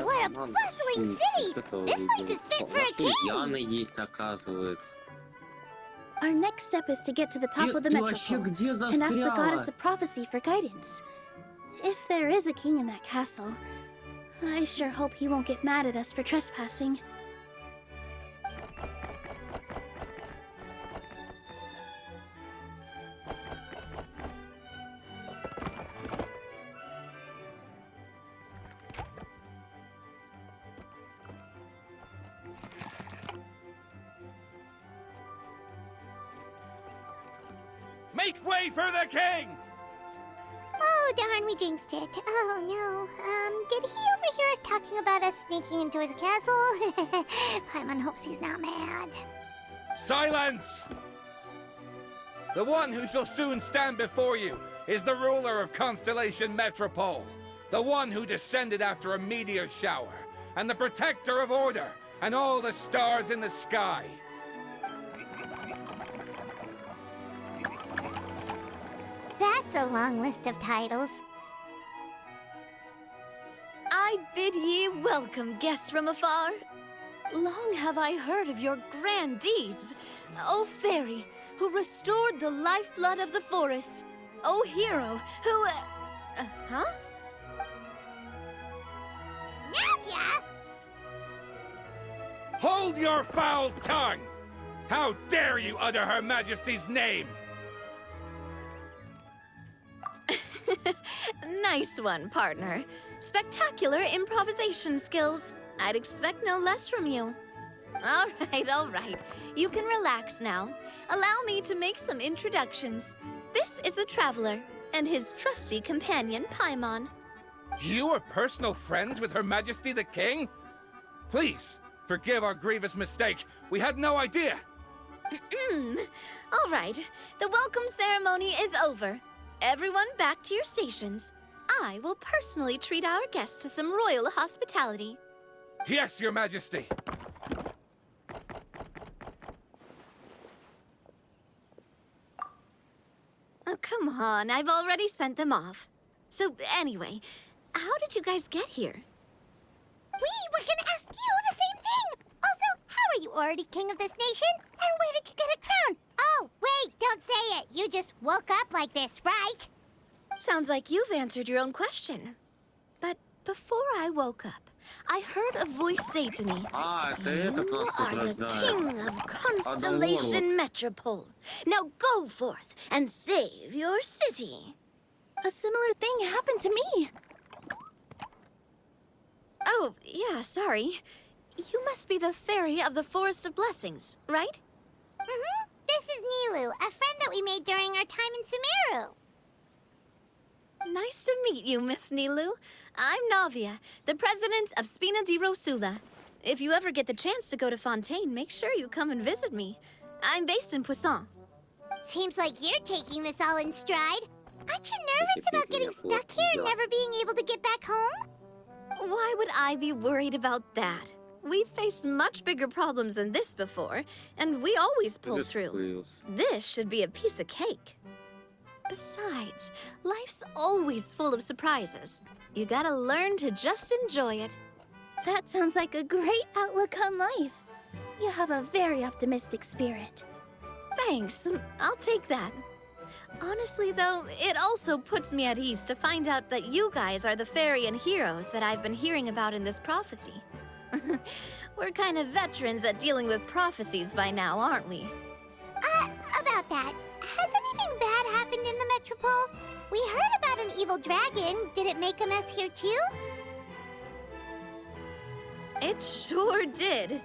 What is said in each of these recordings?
what a bustling city! This place is fit for a king! Яна есть, оказывается. Our next step is to get to the top of the metropole and ask the goddess of prophecy for guidance. If there is a king in that castle, I sure hope he won't get mad at us for trespassing. Make way for the king! Oh, darn, we jinxed it. Oh, no. Did he overhear us talking about us sneaking into his castle? Paimon hopes he's not mad. Silence! The one who shall soon stand before you is the ruler of Constellation Metropole, the one who descended after a meteor shower, and the protector of order and all the stars in the sky. That's a long list of titles. I bid ye welcome, guests from afar. Long have I heard of your grand deeds. O fairy, who restored the lifeblood of the forest. O hero, who... huh? Navia! Hold your foul tongue! How dare you utter Her Majesty's name! Nice one, partner. Spectacular improvisation skills. I'd expect no less from you. All right. You can relax now. Allow me to make some introductions. This is the Traveler, and his trusty companion, Paimon. You are personal friends with Her Majesty the King? Please, forgive our grievous mistake. We had no idea. All right. The welcome ceremony is over. Everyone back to your stations. I will personally treat our guests to some royal hospitality. Yes, Your Majesty. Oh, come on. I've already sent them off. So, anyway, how did you guys get here? We were gonna ask you the same thing! Also, how are you already king of this nation? And where did you get a crown? Oh, wait, don't say it. You just woke up like this, right? Sounds like you've answered your own question. But before I woke up, I heard a voice say to me, Это "You этот нас тут are the рождает. king of Constellation Metropole. Now go forth and save your city." A similar thing happened to me. Oh, yeah, sorry. You must be the fairy of the Forest of Blessings, right? Mm-hmm. This is Nilu, a friend that we made during our time in Sumeru. Nice to meet you, Miss Nilu. I'm Navia, the president of Spina di Rosula. If you ever get the chance to go to Fontaine, make sure you come and visit me. I'm based in Poisson. Seems like you're taking this all in stride. Aren't you nervous about getting stuck here and never being able to get back home? Why would I be worried about that? We've faced much bigger problems than this before, and we always pull through. This should be a piece of cake. Besides, life's always full of surprises. You gotta learn to just enjoy it. That sounds like a great outlook on life. You have a very optimistic spirit. Thanks, I'll take that. Honestly, though, it also puts me at ease to find out that you guys are the fairy and heroes that I've been hearing about in this prophecy. We're kind of veterans at dealing with prophecies by now, aren't we? About that, has anything bad happened in the Metropole? We heard about an evil dragon. Did it make a mess here too? It sure did.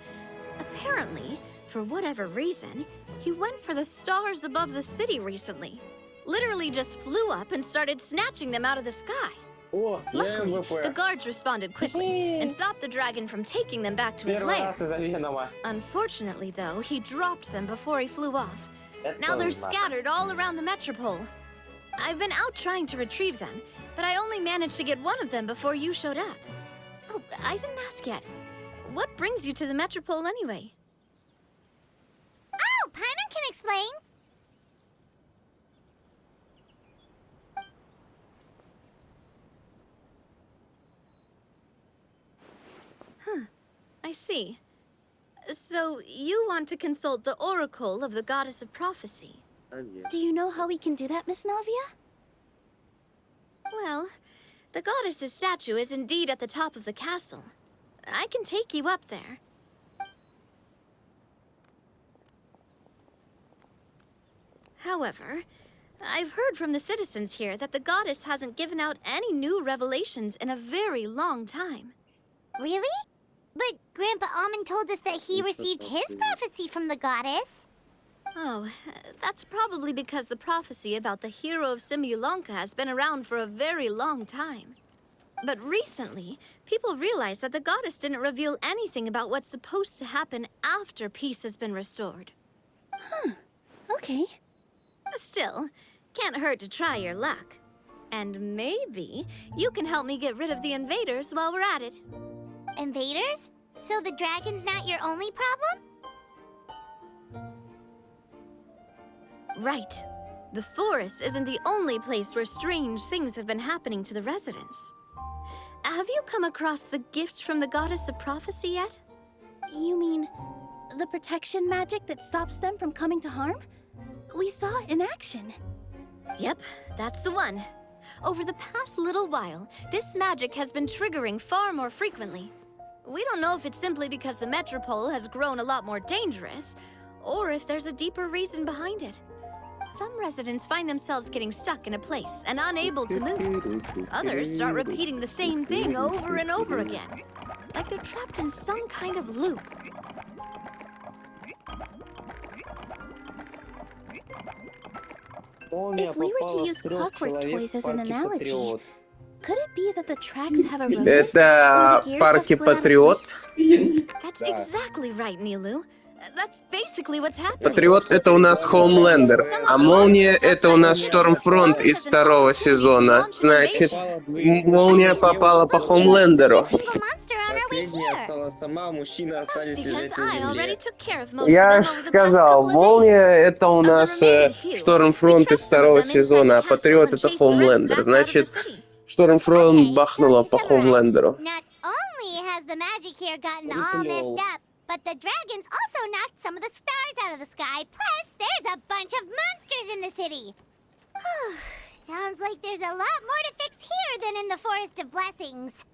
Apparently, for whatever reason, he went for the stars above the city recently. Literally just flew up and started snatching them out of the sky. О, я Luckily, the guards responded quickly and stopped the dragon from taking them back to his Первый lair. раз из-за Венома. Unfortunately, though, he dropped them before he flew off. Это Now they're знак. scattered all around the metropole. I've been out trying to retrieve them, but I only managed to get one of them before you showed up. Oh, I didn't ask yet. What brings you to the metropole anyway? Oh, Paimon can explain. I see. So you want to consult the oracle of the goddess of prophecy? Do you know how we can do that, Miss Navia? Well, the goddess's statue is indeed at the top of the castle. I can take you up there. However, I've heard from the citizens here that the goddess hasn't given out any new revelations in a very long time. Really? But Grandpa Almond told us that he received his prophecy from the goddess. Oh, that's probably because the prophecy about the hero of Simulanka has been around for a very long time. But recently, people realized that the goddess didn't reveal anything about what's supposed to happen after peace has been restored. Huh. Okay. Still, can't hurt to try your luck. And maybe you can help me get rid of the invaders while we're at it. Invaders? So the dragon's not your only problem? Right. The forest isn't the only place where strange things have been happening to the residents. Have you come across the gift from the goddess of prophecy yet? You mean the protection magic that stops them from coming to harm? We saw it in action. Yep, that's the one. Over the past little while, this magic has been triggering far more frequently. We don't know if it's simply because the metropole has grown a lot more dangerous, or if there's a deeper reason behind it. Some residents find themselves getting stuck in a place and unable to move. Others start repeating the same thing over and over again, like they're trapped in some kind of loop. If we were to use clockwork toys as an analogy, could it be that the tracks have eroded? Это парки Патриот. That's exactly right, Nilu. That's basically what's happening. Патриот — это у нас Хоумлендер, а Молния — это у нас Штормфронт из второго сезона. Значит, Молния попала по Хоумлендеру. Последняя осталась сама, мужчины остались лежать на земле. Я ж сказал, Молния — это у нас Штормфронт из второго сезона, а Патриот — это Хоумлендер. Значит, Штормфронт бахнула по Хоумлендеру. Not only has the magic here gotten all messed up, but the dragons also knocked some of the stars out of the sky. Plus, there's a bunch of monsters in the city. Sounds like there's a lot more to fix here than in the Forest of Blessings.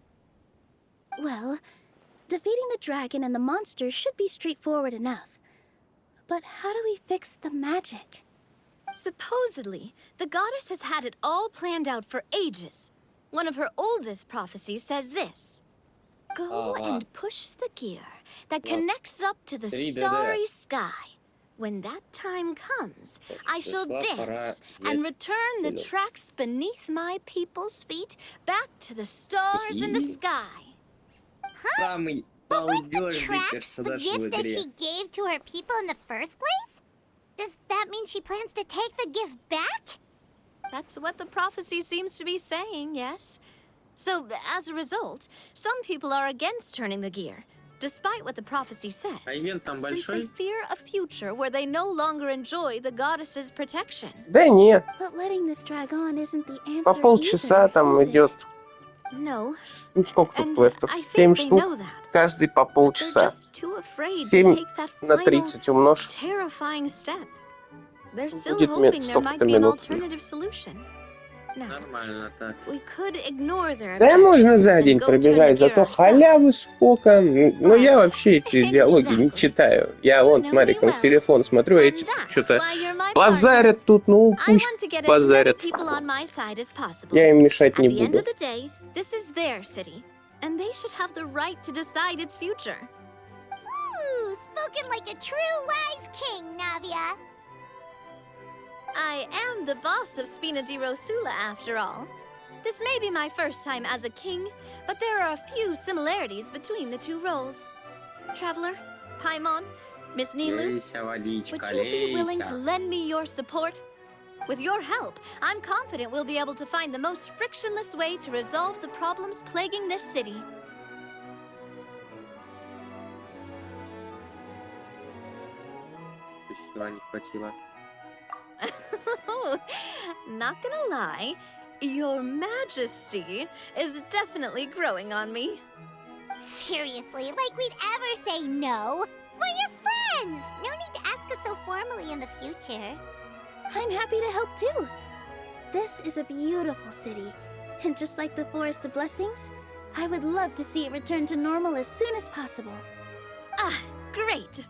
Well, defeating the dragon and the monsters should be straightforward enough. But how do we fix the magic? Supposedly, the goddess has had it all planned out for ages. One of her oldest prophecies says this. Go and push the gear that connects up to the starry sky. When that time comes, I shall dance and return the tracks beneath my people's feet back to the stars in the sky. Самый But weren't the балдёжный tracks the персонаж в gift that игре. she gave to her people in the first place? Does that mean she plans to take the gift back? That's what the prophecy seems to be saying, yes. So, as a result, some people are against turning the gear, despite what the prophecy says, А ивент там since they большой? fear a future where they no longer enjoy the goddess's protection. Да нет, But letting this drag on isn't the answer по полчаса either, там is it? идет. No, Ну сколько тут and квестов? I 7 think they штук, know that. каждый по They're полчаса. just too afraid to 7 take that на final 30 умножь. terrifying step. They're still Будет hoping there столько-то might be an минут. alternative solution. Now, Нормально так. we could ignore their Да можно за objections день and go turn the пробежать, gear зато ourselves. халявы сколько. Но я But- вообще эти диалоги не Exactly. читаю. Я вон, No, смотри, we там will. телефон смотрю, а And эти that's что-то why you're my partner. базарят тут, ну I пусть want to get as many базарят. people on my side as possible. Я им мешать At не the end буду. of the day, this is their city, and they should have the right to decide its future. Ooh, spoken like a true wise king, Navia. I am the boss of Spina di Rosula, after all. This may be my first time as a king, but there are a few similarities between the two roles. Traveler, Paimon, Miss Nilu, Лейся, водичка, would you be willing to лейся. lend me your support? With your help, I'm confident we'll be able to find the most frictionless way to resolve the problems plaguing this city. Существа не хватило. Not gonna lie, Your Majesty is definitely growing on me. Seriously, like we'd ever say no. We're your friends. No need to ask us so formally in the future. I'm happy to help too. This is a beautiful city, and just like the Forest of Blessings, I would love to see it return to normal as soon as possible. Ah, great.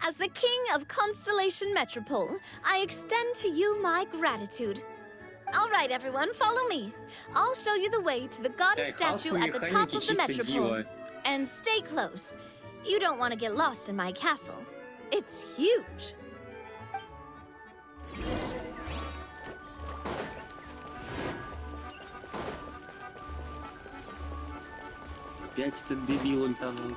As the King of Constellation Metropole, I extend to you my gratitude. All right, everyone, follow me. I'll show you the way to the goddess statue at the top of the metropole. And stay close. You don't want to get lost in my castle. It's huge. Опять этот дебил утонул.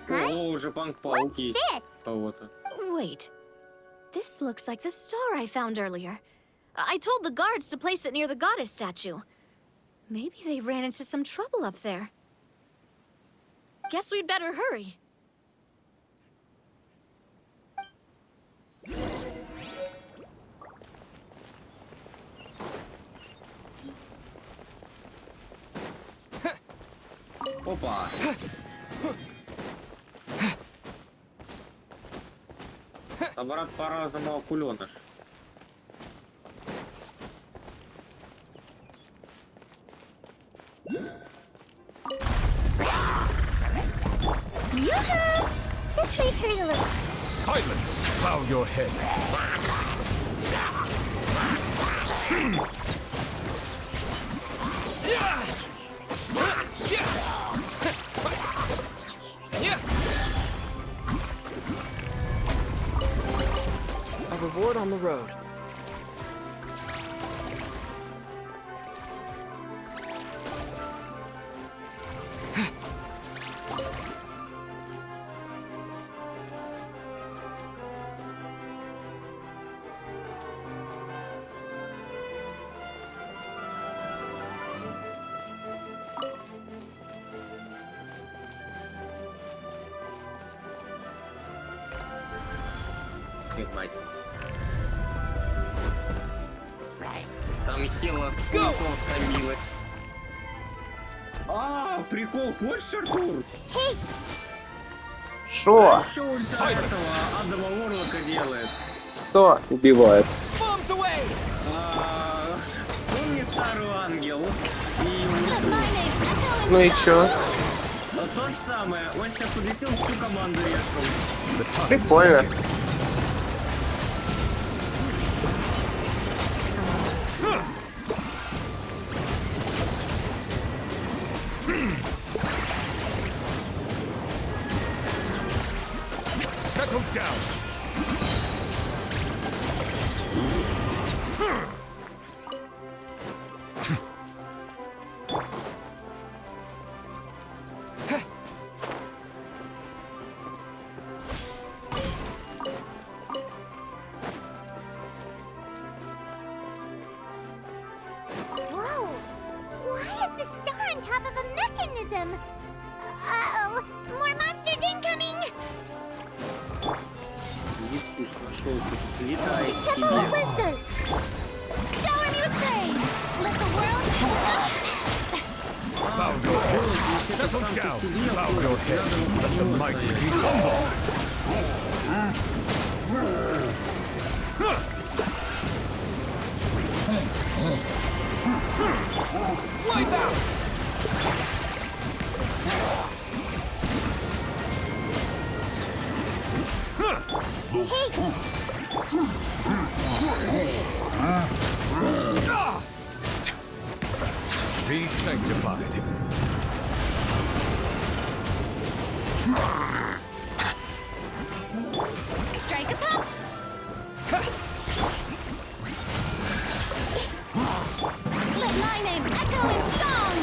О, уже панк-паук есть. Кого-то. Wait. This looks like the star I found earlier. I told the guards to place it near the goddess statue. Maybe they ran into some trouble up there. Guess we'd better hurry. Опа! А брат, пора за молокуленыш. This made her look. Silence! Bow your head. A reward on the road. Мать. Там Хела с пауком скамилась. А, прикол, хочешь, Артур? Шо? Что ультра этого Адама Ворлока делает? Кто убивает? Вспомни старую ангел и Ну и чё? то же самое, он сейчас подлетел, всю команду резком. Прикольно. Settle down. Whoa! Why is the star on top of a mechanism? Uh-oh! More monsters incoming! Иисус нашелся, тут летает Temple of себе. Wisdom! Shower me with praise! Let the world... Bow your head. Settle down. Bow your head. Let the mighty be humbled. Wipe out! Be sanctified. Strike a pop! Let my name echo in song!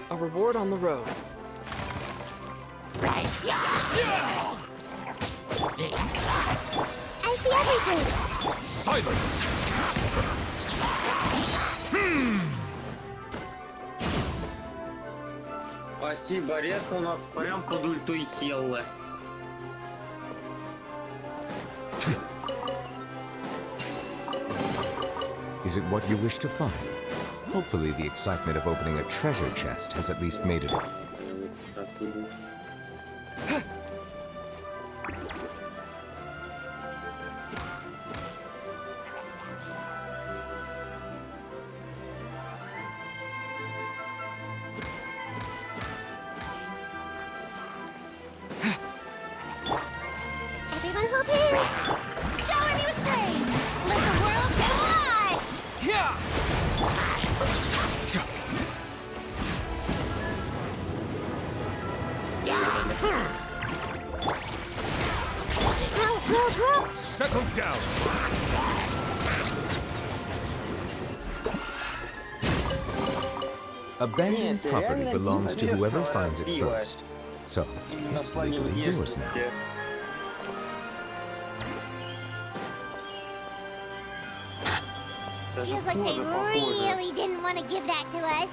A reward on the road. I see everything! Silence! Спасибо, Рест у нас прям под ультой Хеллы. Is it what you wish to find? Hopefully the excitement of opening a treasure chest has at least made it. Everyone hope is! Shower me with praise! Let the world come alive! Settle down. Abandoned property belongs to whoever finds it first. So, it's legally yours now. Feels like they really didn't want to give that to us.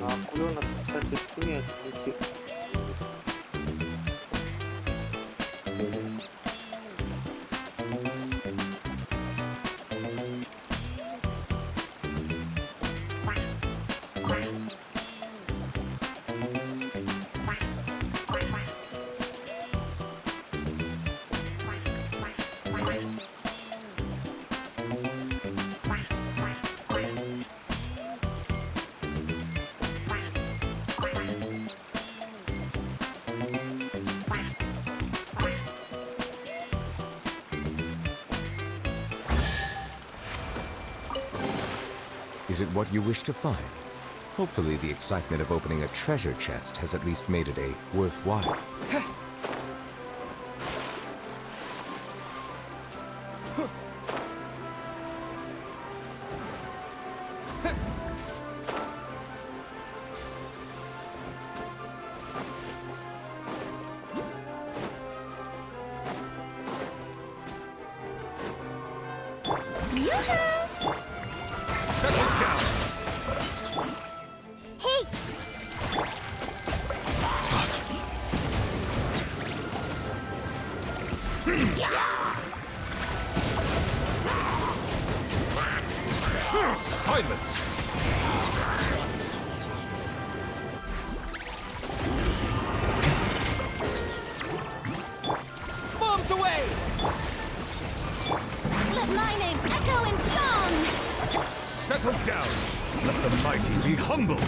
Акулёнок, кстати, стоит идти. Is it what you wish to find? Hopefully the excitement of opening a treasure chest has at least made it a worthwhile. Settle down. Hey! Silence. Bombs away! Let my name echo in song! Settle down. Let the mighty be humble.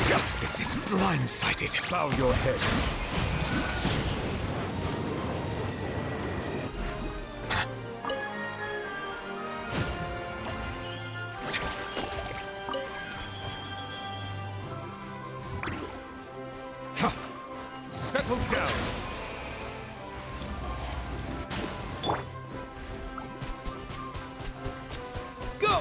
Justice is blindsided. Bow your head. Settle down. Go!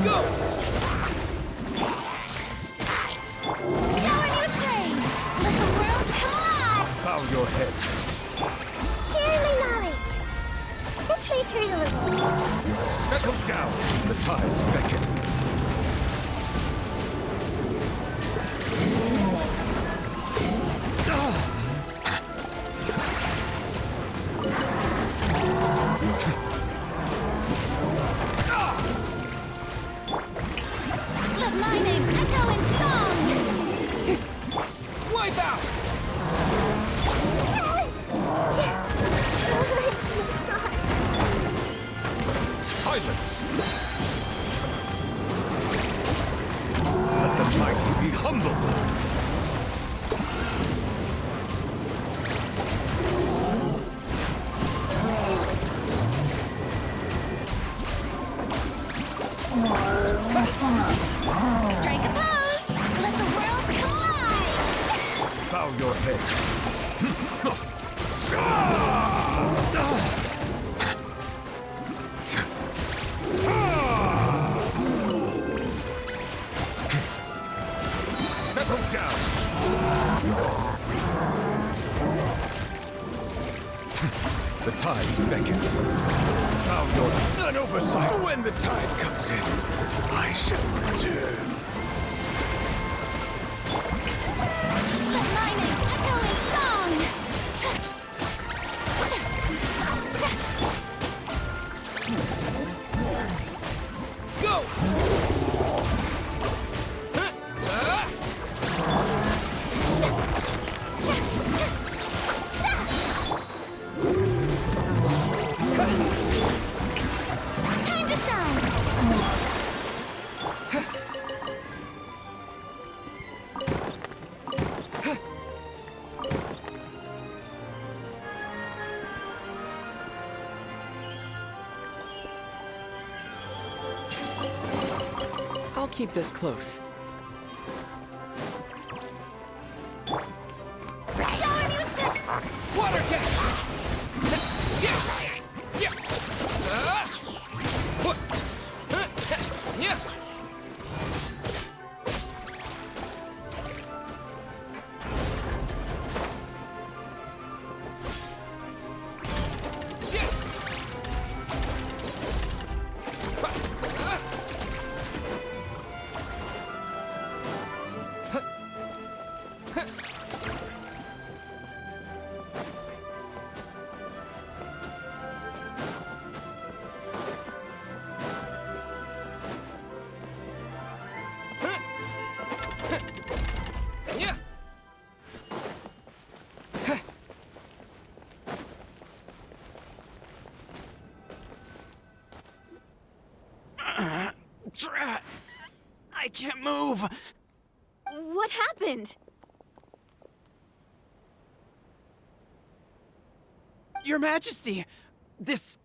Go! Shower me with praise! Let the world come alive! Bow your head. Share my knowledge. This may hurt a little. Settle down. The tides beckon. Let my name echo in song! Wipe out! Silence! Let the mighty be humbled! Strike a pose! Let the world collide! Bow your head. Settle down. The tides beckon. Bow your an oversight. When the tide comes in, I shall return. Let my name echo in song! Go! Time to shine! I'll keep this close. Showing you the... Water tank! Yeah! Yeah! Yeah! Drat! I can't move! What happened? Your Majesty! This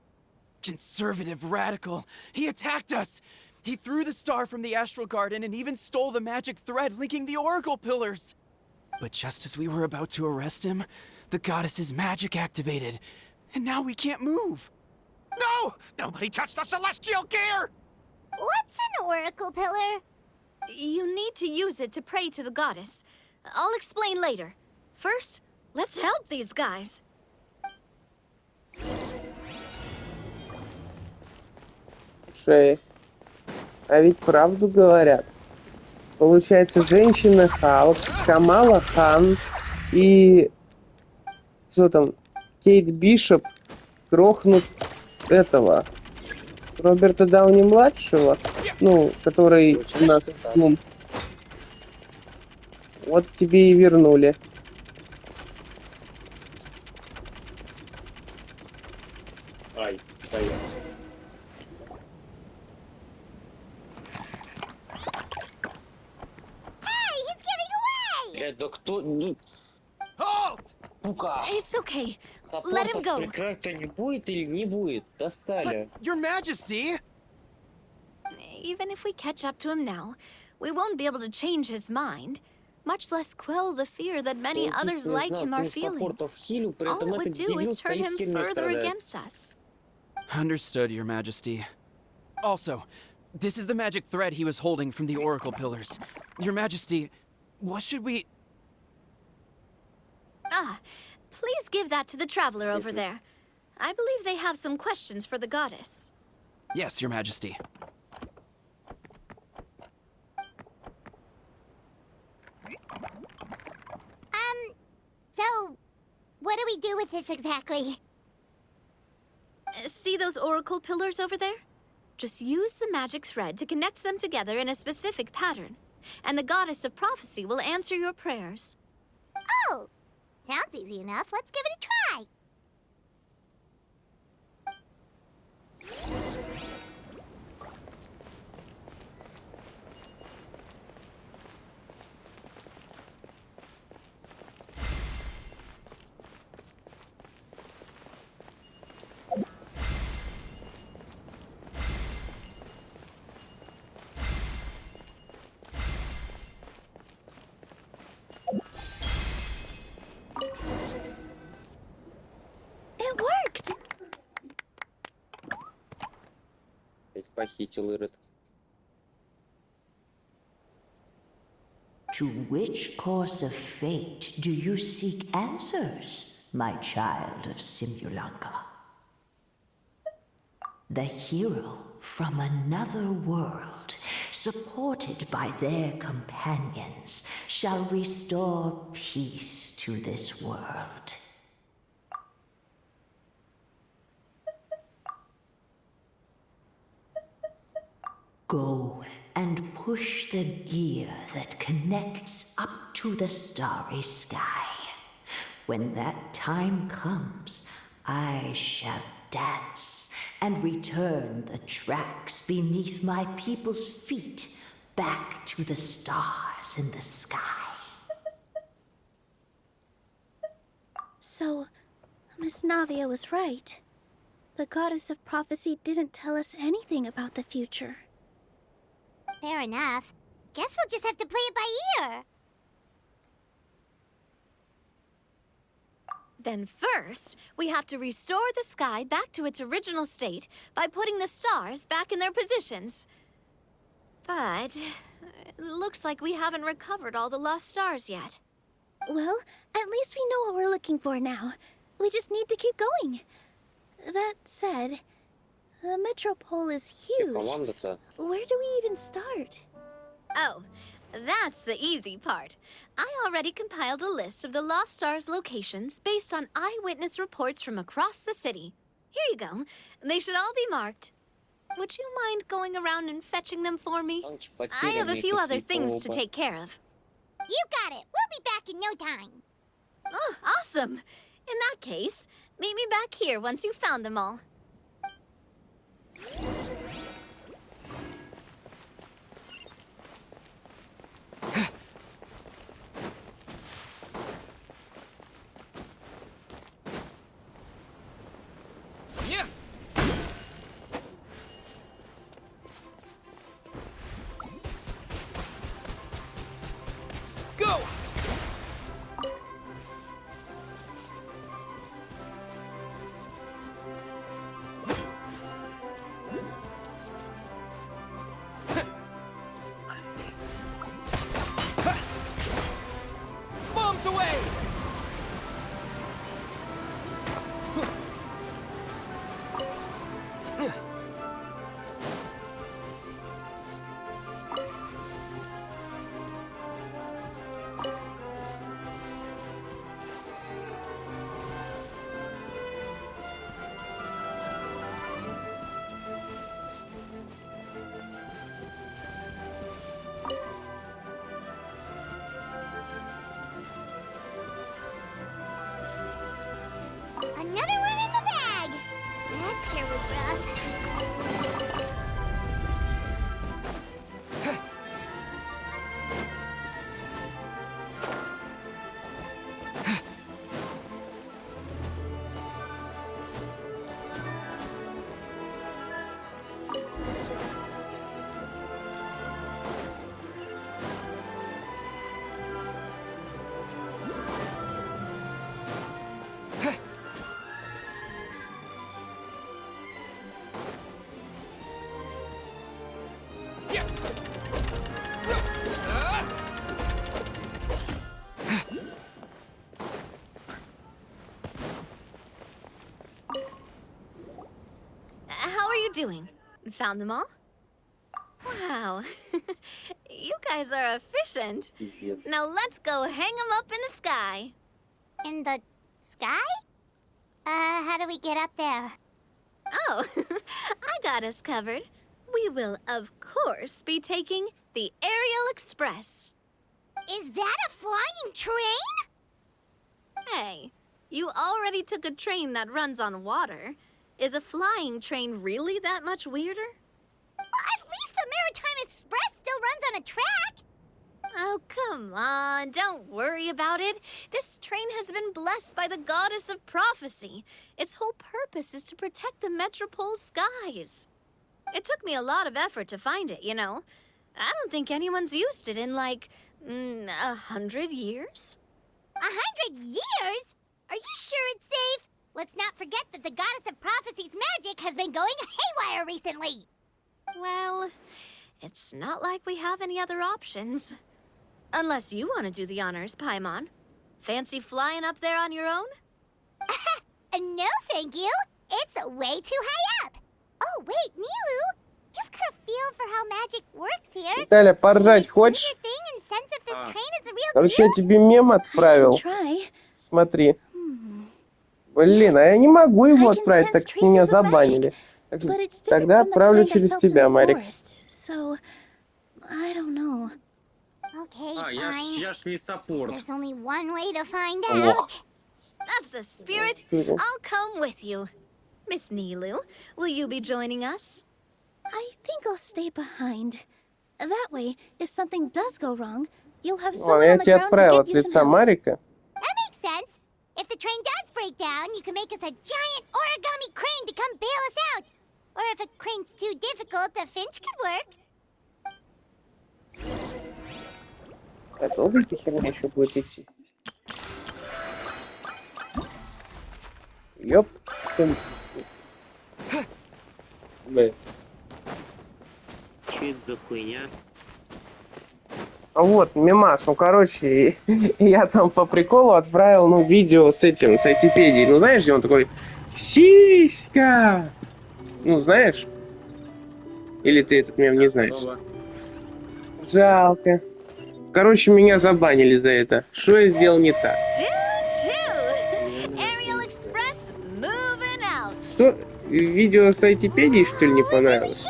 conservative radical, he attacked us! He threw the star from the Astral Garden and even stole the magic thread linking the Oracle Pillars! But just as we were about to arrest him, the goddess's magic activated, and now we can't move! No! Nobody touched the celestial gear! What's an oracle pillar? You need to use it to pray to the goddess. I'll explain later. First, let's help these guys. Слушай, а ведь правду говорят. Получается, женщина Халк, Камала Хан и... Что там? Кейт Бишоп грохнут этого... Роберта Дауни-младшего, ну, который у нас... Ну, вот тебе и вернули. Ай, стоять. Hey, he's getting away! Да кто... Ну, Halt! сука! It's okay. Let him Топор-то go. прикрыть-то не будет или не будет? Достали. Your Majesty! Even if we catch up to him now, we won't be able to change his mind, much less quell the fear that many others like him are feeling. All it would do is turn him further against us. Understood, Your Majesty. Also, this is the magic thread he was holding from the Oracle Pillars. Your Majesty, what should we... Ah, Please give that to the traveler over there. I believe they have some questions for the goddess. Yes, Your Majesty. So, what do we do with this exactly? See those oracle pillars over there? Just use the magic thread to connect them together in a specific pattern, and the goddess of prophecy will answer your prayers. Oh, sounds easy enough. Let's give it a try. It worked! Похитил Ирод. To which course of fate do you seek answers, my child of Simulanka? The hero from another world, supported by their companions, shall restore peace to this world. Go and push the gear that connects up to the starry sky. When that time comes, I shall dance and return the tracks beneath my people's feet back to the stars in the sky. So, Miss Navia was right. The goddess of prophecy didn't tell us anything about the future. Fair enough. Guess we'll just have to play it by ear. Then first, we have to restore the sky back to its original state by putting the stars back in their positions. But it looks like we haven't recovered all the lost stars yet. Well, at least we know what we're looking for now. We just need to keep going. That said, the metropole is huge. Where do we even start? Oh, that's the easy part. I already compiled a list of the Lost Stars locations based on eyewitness reports from across the city. Here you go. They should all be marked. Would you mind going around and fetching them for me? I have a few other things to take care of. You got it. We'll be back in no time. Oh, awesome. In that case, meet me back here once you've found them all. Yeah. Go! Bombs away! Another one in the bag. That sure was rough. doing? Found them all? Wow. You guys are efficient. Пиздец. Now let's go hang them up in the sky. In the sky? How do we get up there? Oh, I got us covered. We will, of course, be taking the Aerial Express. Is that a flying train? Hey, you already took a train that runs on water. Is a flying train really that much weirder? Well, at least the Maritime Express still runs on a track. Oh, come on, don't worry about it. This train has been blessed by the goddess of prophecy. Its whole purpose is to protect the Metropole's skies. It took me a lot of effort to find it, you know. I don't think anyone's used it in, like, 100 years. 100 years? Are you sure it's safe? Let's not forget that the goddess of prophecy's magic has been going haywire recently. Well, it's not like we have any other options. Unless you want to do the honors, Paimon. Fancy flying up there on your own? No, thank you. It's way too high up. Oh, wait, Nilu. You've got a feel for how magic works here. Виталя, поржать хочешь? Короче, я тебе мем отправил. Смотри. Блин, а я не могу его отправить, так как меня забанили. Тогда отправлю через тебя, Марик. Я ж не саппорт. There's only one way to find out. That's the spirit. I'll come with you. Miss Nilu, will you be joining us? I think I'll stay behind. That way, if something does go wrong, you'll have someone Я on the тебе ground отправил to от get you лица some help. Марика. That makes sense. If the train does break down, you can make us a giant origami crane to come bail us out. Or if a crane's too difficult, a finch could work. А долго эта херня еще будет идти? Ёп. Блин. Че это за хуйня? А вот, мемас, ну короче, я там по приколу отправил, видео с этим, с айтипедией. Ну знаешь, где он такой, сиська! Ну знаешь? Или ты этот мем не знаешь? Жалко. Короче, меня забанили за это. Что я сделал не так? Что? Видео с айтипедией, что ли, не понравилось?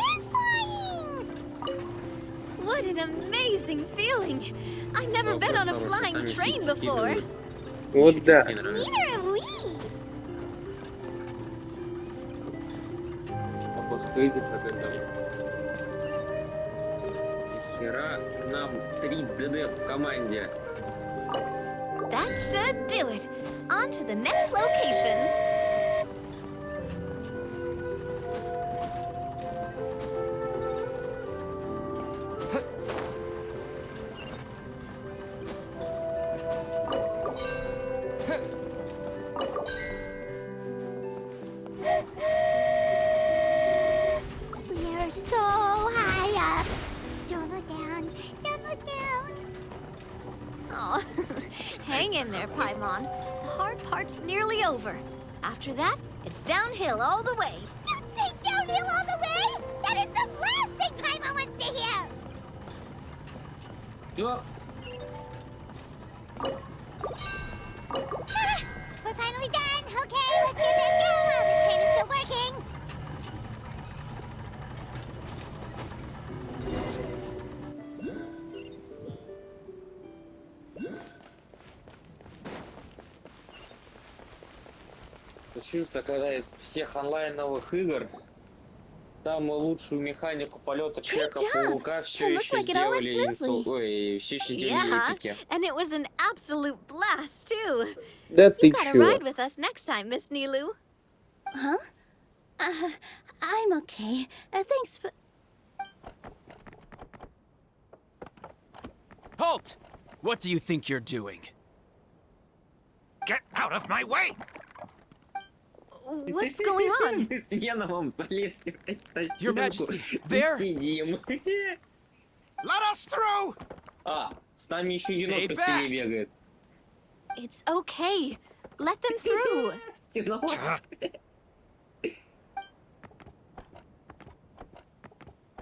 What an amazing feeling! I've never been on a flying train before. Вот да. Neither have we. Хера нам 3 ДД в команде. That should do it. On to the next location. We're so high up. Don't look down. Don't look down. Oh, hang in there, Paimon. The hard part's nearly over. After that, it's downhill all the way. Don't say downhill all the way. That is the last thing Paimon wants to hear. Yo. We're finally done. Okay, let's get back down while this train is still working. Чувство, когда из всех онлайновых игр самую лучшую механику полета Человека Паука все еще сделали все еще делали эпики. And it was an absolute blast too. Да ты You gotta чё? ride with us next time, Miss Nilu. Huh? I'm okay. Thanks for... Halt! What do you think you're doing? Get out of my way! What's going on? Мы с Веномом залезли на Your стенку Majesty, и there. сидим. Let us through! А, с нами еще енот Stay по стене back. бегает. It's okay. Let them through. Стена.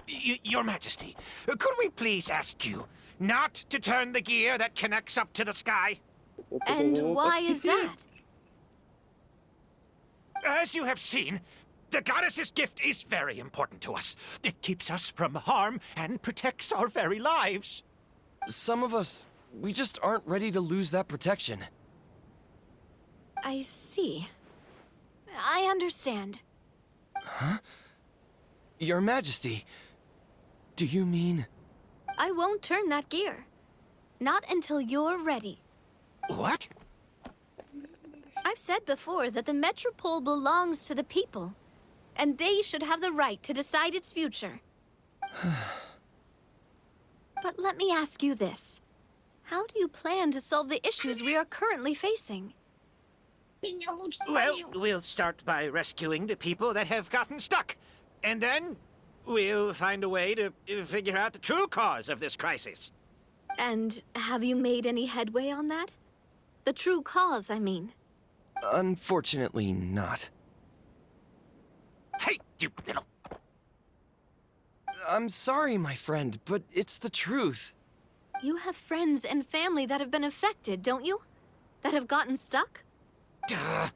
Your Majesty, could we please ask you not to turn the gear that connects up to the sky? And why is that? As you have seen, the goddess's gift is very important to us. It keeps us from harm and protects our very lives. Some of us, we just aren't ready to lose that protection. I see. I understand. Huh? Your Majesty, do you mean... I won't turn that gear. Not until you're ready. What? I've said before that the Metropole belongs to the people, and they should have the right to decide its future. But let me ask you this. How do you plan to solve the issues we are currently facing? Well, we'll start by rescuing the people that have gotten stuck. And then we'll find a way to figure out the true cause of this crisis. And have you made any headway on that? The true cause, I mean. Unfortunately not. Hey, you little... I'm sorry, my friend, but it's the truth. You have friends and family that have been affected, don't you? That have gotten stuck? Duh.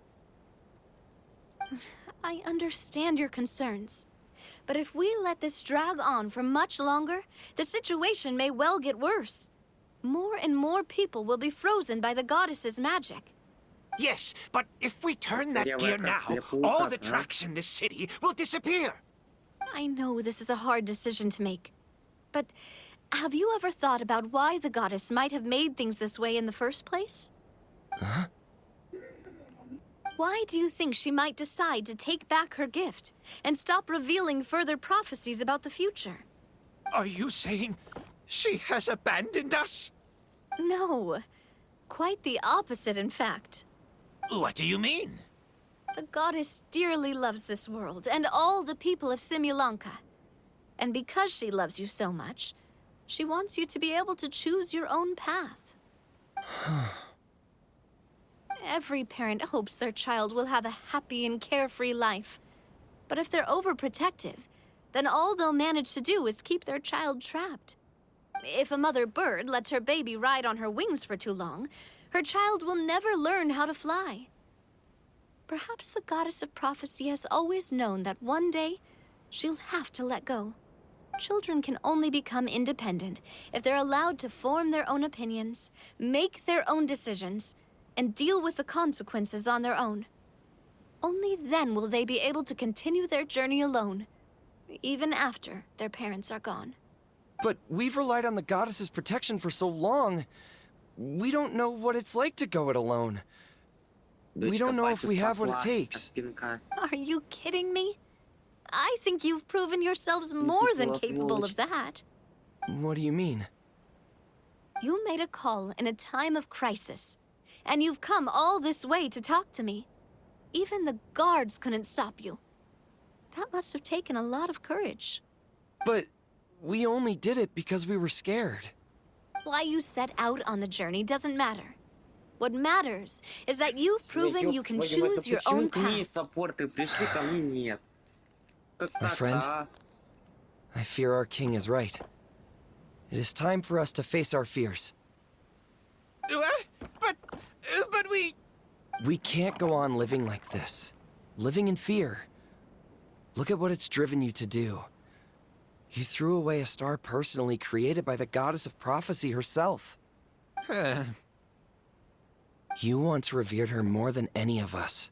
I understand your concerns. But if we let this drag on for much longer, the situation may well get worse. More and more people will be frozen by the goddess's magic. Yes, but if we turn that gear now, all the tracks in this city will disappear. I know this is a hard decision to make. But have you ever thought about why the goddess might have made things this way in the first place? Huh? Why do you think she might decide to take back her gift and stop revealing further prophecies about the future? Are you saying she has abandoned us? No. Quite the opposite, in fact. What do you mean? The goddess dearly loves this world and all the people of Simulanka. And because she loves you so much, she wants you to be able to choose your own path. Every parent hopes their child will have a happy and carefree life. But if they're overprotective, then all they'll manage to do is keep their child trapped. If a mother bird lets her baby ride on her wings for too long, her child will never learn how to fly. Perhaps the goddess of prophecy has always known that one day she'll have to let go. Children can only become independent if they're allowed to form their own opinions, make their own decisions, and deal with the consequences on their own. Only then will they be able to continue their journey alone, even after their parents are gone. But we've relied on the goddess's protection for so long. We don't know what it's like to go it alone. We don't know if we have what it takes. Are you kidding me? I think you've proven yourselves more than capable of that. What do you mean? You made a call in a time of crisis, and you've come all this way to talk to me. Even the guards couldn't stop you. That must have taken a lot of courage. But we only did it because we were scared. Why you set out on the journey doesn't matter. What matters is that you've proven you can choose your own path. My friend, I fear our king is right. It is time for us to face our fears. What? But we... We can't go on living like this. Living in fear. Look at what it's driven you to do. You threw away a star personally created by the goddess of prophecy herself. You once revered her more than any of us.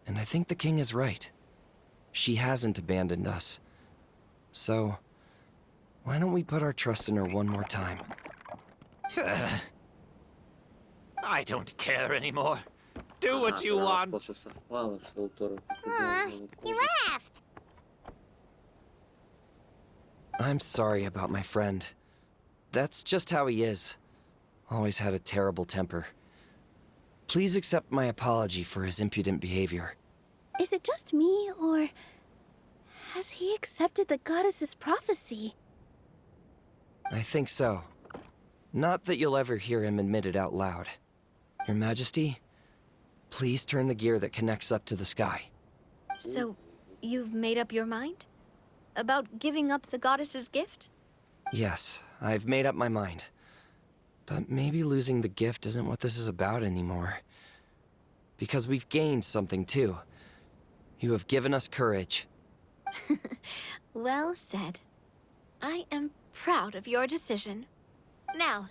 And I think the king is right. She hasn't abandoned us. So, why don't we put our trust in her one more time? I don't care anymore. Do what you want. He left. I'm sorry about my friend. That's just how he is. Always had a terrible temper. Please accept my apology for his impudent behavior. Is it just me, or has he accepted the goddess's prophecy? I think so. Not that you'll ever hear him admit it out loud. Your Majesty, please turn the gear that connects up to the sky. So, you've made up your mind? About giving up the goddess's gift? Yes, I've made up my mind. But maybe losing the gift isn't what this is about anymore. Because we've gained something too. You have given us courage. Well said. I am proud of your decision. Now,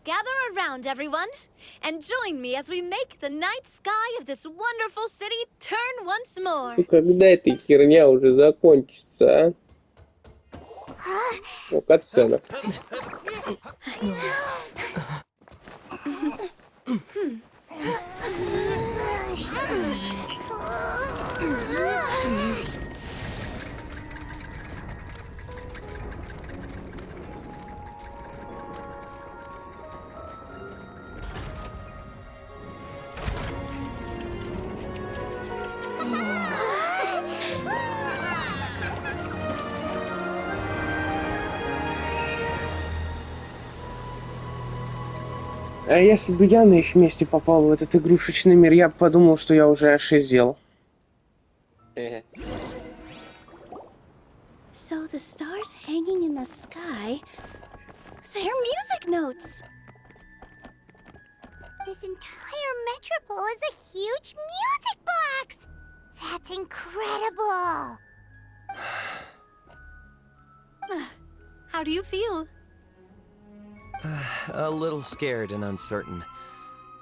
gather around, everyone, and join me as we make the night sky of this wonderful city turn once more. Когда эта херня уже закончится, а? О, катсцена. А если бы я на их месте попал в этот игрушечный мир, я бы подумал, что я уже ошизел. So the stars hanging in the sky, they're music notes. This entire metropole is a huge music box! That's incredible! How do you feel? A little scared and uncertain.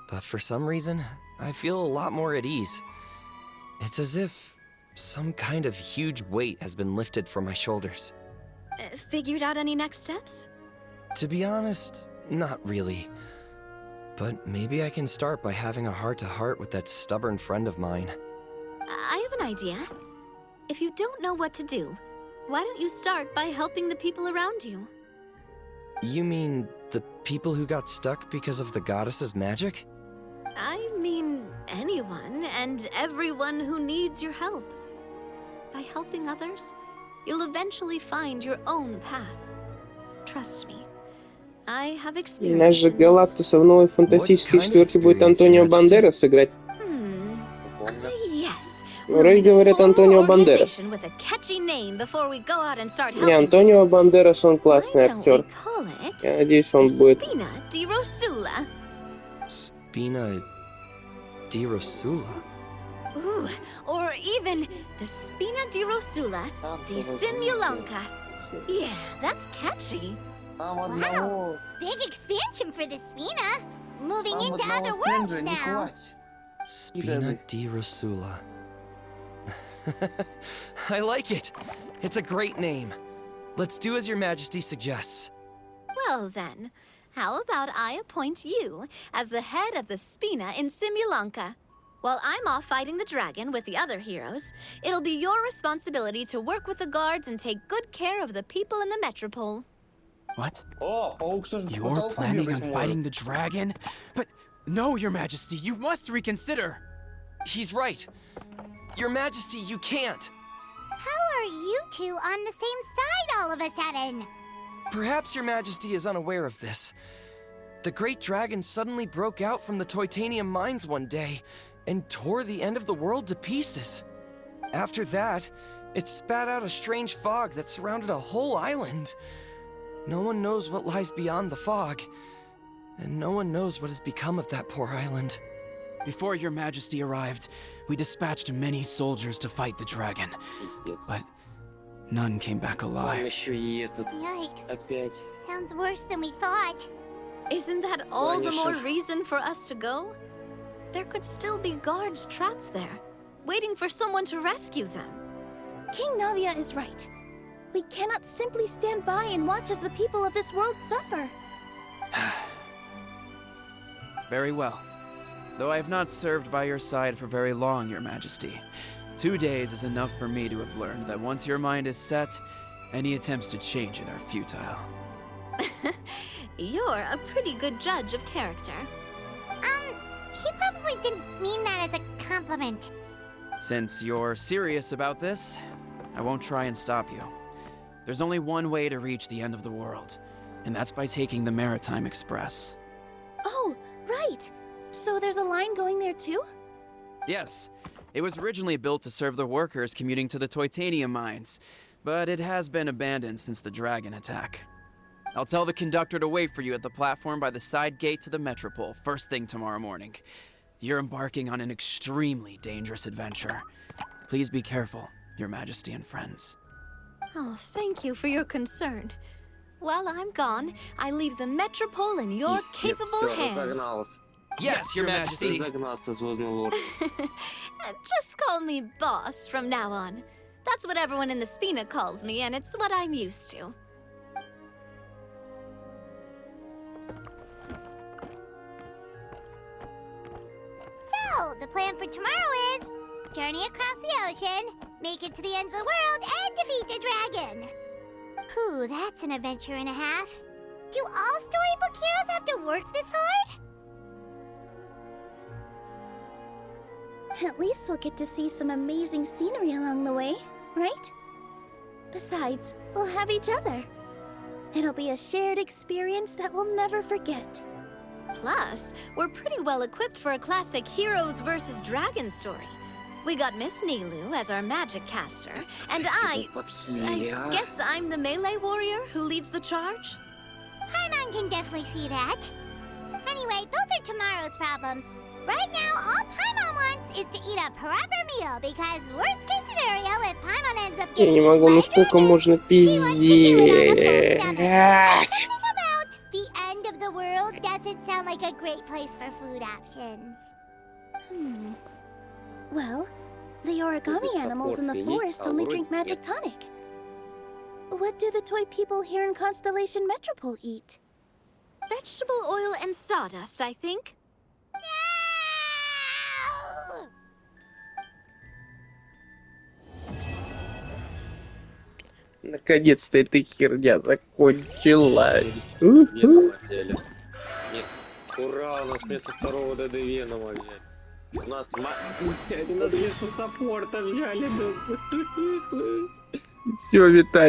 But for some reason, I feel a lot more at ease. It's as if some kind of huge weight has been lifted from my shoulders. Figured out any next steps? To be honest, not really. But maybe I can start by having a heart-to-heart with that stubborn friend of mine. I have an idea. If you don't know what to do, why don't you start by helping the people around you? You mean the people who got stuck because of the goddess's magic? I mean anyone and everyone who needs your help. By helping others, you'll eventually find your own path. Trust me, I have experience. Наш же Галактуса в новой фантастической четверке будет Антонио Бандерас сыграть. Yes. Вроде говорят Антонио Бандерас. Не, Антонио Бандерас, он классный актер. Я надеюсь, он будет. Spina di Rosula. Ooh, or even the Spina di Rosula di Simulanka. Yeah, that's catchy. Wow, big expansion for the Spina. Moving into other worlds now. Spina di Rosula. I like it. It's a great name. Let's do as Your Majesty suggests. Well then, how about I appoint you as the head of the Spina in Simulanka? While I'm off fighting the dragon with the other heroes, it'll be your responsibility to work with the guards and take good care of the people in the metropole. What? You're planning on fighting the dragon? But no, Your Majesty, you must reconsider. He's right. Your Majesty, you can't. How are you two on the same side all of a sudden? Perhaps Your Majesty is unaware of this. The great dragon suddenly broke out from the Titanium mines one day and tore the end of the world to pieces. After that, it spat out a strange fog that surrounded a whole island. No one knows what lies beyond the fog, and no one knows what has become of that poor island. Before Your Majesty arrived, we dispatched many soldiers to fight the dragon, but none came back alive. Yikes. Sounds worse than we thought. Isn't that all the more reason for us to go? There could still be guards trapped there, waiting for someone to rescue them. King Navia is right. We cannot simply stand by and watch as the people of this world suffer. Very well. Though I have not served by your side for very long, Your Majesty. 2 days is enough for me to have learned that once your mind is set, any attempts to change it are futile. You're a pretty good judge of character. He probably didn't mean that as a compliment. Since you're serious about this, I won't try and stop you. There's only one way to reach the end of the world, and that's by taking the Maritime Express. Oh, right! So there's a line going there too? Yes. It was originally built to serve the workers commuting to the Titanium mines. but it has been abandoned since the dragon attack. I'll tell the conductor to wait for you at the platform by the side gate to the Metropole first thing tomorrow morning. You're embarking on an extremely dangerous adventure. Please be careful, Your Majesty and friends. Oh, thank you for your concern. While I'm gone, I leave the Metropole in your capable hands. Yes, Your Majesty. Just call me boss from now on. That's what everyone in the Spina calls me, and it's what I'm used to. So, the plan for tomorrow is journey across the ocean, make it to the end of the world, and defeat a dragon. Whew, that's an adventure and a half. Do all storybook heroes have to work this hard? At least we'll get to see some amazing scenery along the way, right? Besides, we'll have each other. It'll be a shared experience that we'll never forget. Plus, we're pretty well equipped for a classic heroes versus dragons story. We got Miss Nilu as our magic caster, and I guess I'm the melee warrior who leads the charge? Paimon can definitely see that. Anyway, those are tomorrow's problems. Right now, all Paimon wants is to eat a proper meal, because worst case scenario, if Paimon ends up Я getting не могу, ну сколько можно she wants to do it on a full пиздеть. stomach. Something about the end of the world doesn't sound like a great place for food options. Well, the origami animals in the forest only drink magic tonic. What do the toy people here in Constellation Metropole eat? Vegetable oil and sawdust, I think. Наконец-то эта херня закончилась. Ура, у нас вместо второго ДД Венома взяли. У нас вместо саппорта взяли. Все, Виталий.